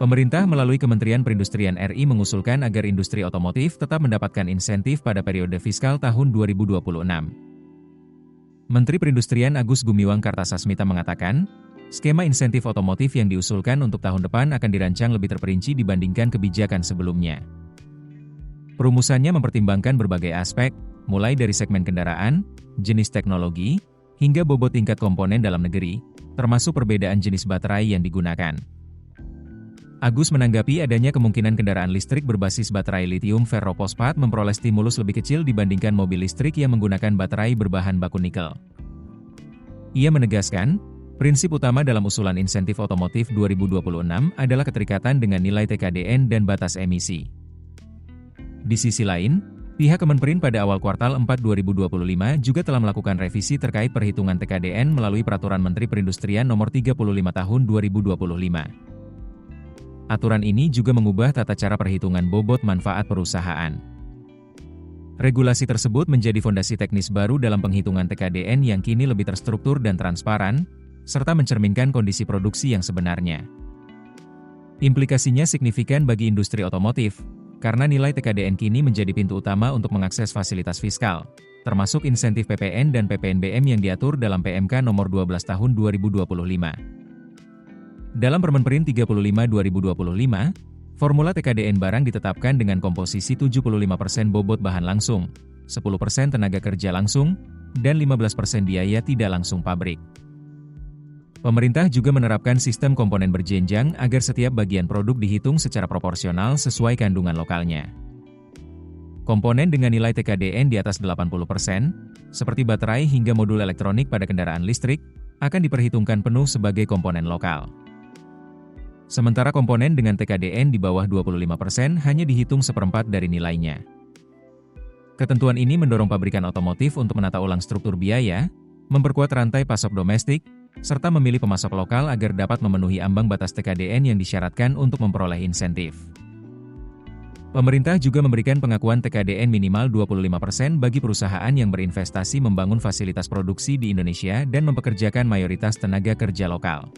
Pemerintah melalui Kementerian Perindustrian RI mengusulkan agar industri otomotif tetap mendapatkan insentif pada periode fiskal tahun 2026. Menteri Perindustrian Agus Gumiwang Kartasasmita mengatakan, skema insentif otomotif yang diusulkan untuk tahun depan akan dirancang lebih terperinci dibandingkan kebijakan sebelumnya. Perumusannya mempertimbangkan berbagai aspek, mulai dari segmen kendaraan, jenis teknologi, hingga bobot tingkat komponen dalam negeri, termasuk perbedaan jenis baterai yang digunakan. Agus menanggapi adanya kemungkinan kendaraan listrik berbasis baterai litium ferrofosfat memperoleh stimulus lebih kecil dibandingkan mobil listrik yang menggunakan baterai berbahan baku nikel. Ia menegaskan, prinsip utama dalam usulan insentif otomotif 2026 adalah keterikatan dengan nilai TKDN dan batas emisi. Di sisi lain, pihak Kemenperin pada awal kuartal 4 2025 juga telah melakukan revisi terkait perhitungan TKDN melalui Peraturan Menteri Perindustrian Nomor 35 Tahun 2025. Aturan ini juga mengubah tata cara perhitungan bobot manfaat perusahaan. Regulasi tersebut menjadi fondasi teknis baru dalam penghitungan TKDN yang kini lebih terstruktur dan transparan, serta mencerminkan kondisi produksi yang sebenarnya. Implikasinya signifikan bagi industri otomotif, karena nilai TKDN kini menjadi pintu utama untuk mengakses fasilitas fiskal, termasuk insentif PPN dan PPNBM yang diatur dalam PMK Nomor 12 Tahun 2025. Dalam Permenperin 35 2025, formula TKDN barang ditetapkan dengan komposisi 75% bobot bahan langsung, 10% tenaga kerja langsung, dan 15% biaya tidak langsung pabrik. Pemerintah juga menerapkan sistem komponen berjenjang agar setiap bagian produk dihitung secara proporsional sesuai kandungan lokalnya. Komponen dengan nilai TKDN di atas 80%, seperti baterai hingga modul elektronik pada kendaraan listrik, akan diperhitungkan penuh sebagai komponen lokal. Sementara komponen dengan TKDN di bawah 25% hanya dihitung seperempat dari nilainya. Ketentuan ini mendorong pabrikan otomotif untuk menata ulang struktur biaya, memperkuat rantai pasok domestik, serta memilih pemasok lokal agar dapat memenuhi ambang batas TKDN yang disyaratkan untuk memperoleh insentif. Pemerintah juga memberikan pengakuan TKDN minimal 25% bagi perusahaan yang berinvestasi membangun fasilitas produksi di Indonesia dan mempekerjakan mayoritas tenaga kerja lokal.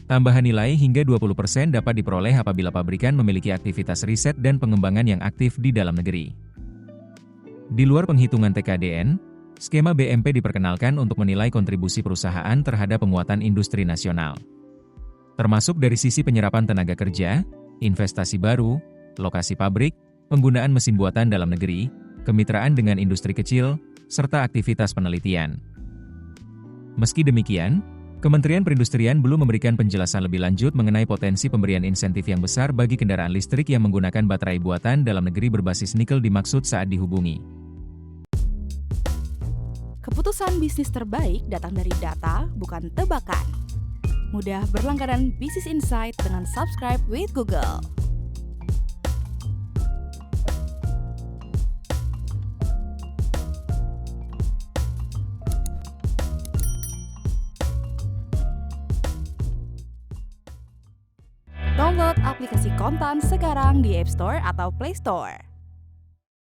Tambahan nilai hingga 20% dapat diperoleh apabila pabrikan memiliki aktivitas riset dan pengembangan yang aktif di dalam negeri. Di luar penghitungan TKDN, skema BMP diperkenalkan untuk menilai kontribusi perusahaan terhadap penguatan industri nasional. Termasuk dari sisi penyerapan tenaga kerja, investasi baru, lokasi pabrik, penggunaan mesin buatan dalam negeri, kemitraan dengan industri kecil, serta aktivitas penelitian. Meski demikian, Kementerian Perindustrian belum memberikan penjelasan lebih lanjut mengenai potensi pemberian insentif yang besar bagi kendaraan listrik yang menggunakan baterai buatan dalam negeri berbasis nikel dimaksud saat dihubungi. Keputusan bisnis terbaik datang dari data, bukan tebakan. Mudah berlangganan Business Insight dengan subscribe with Google. Download aplikasi Kontan sekarang di App Store atau Play Store.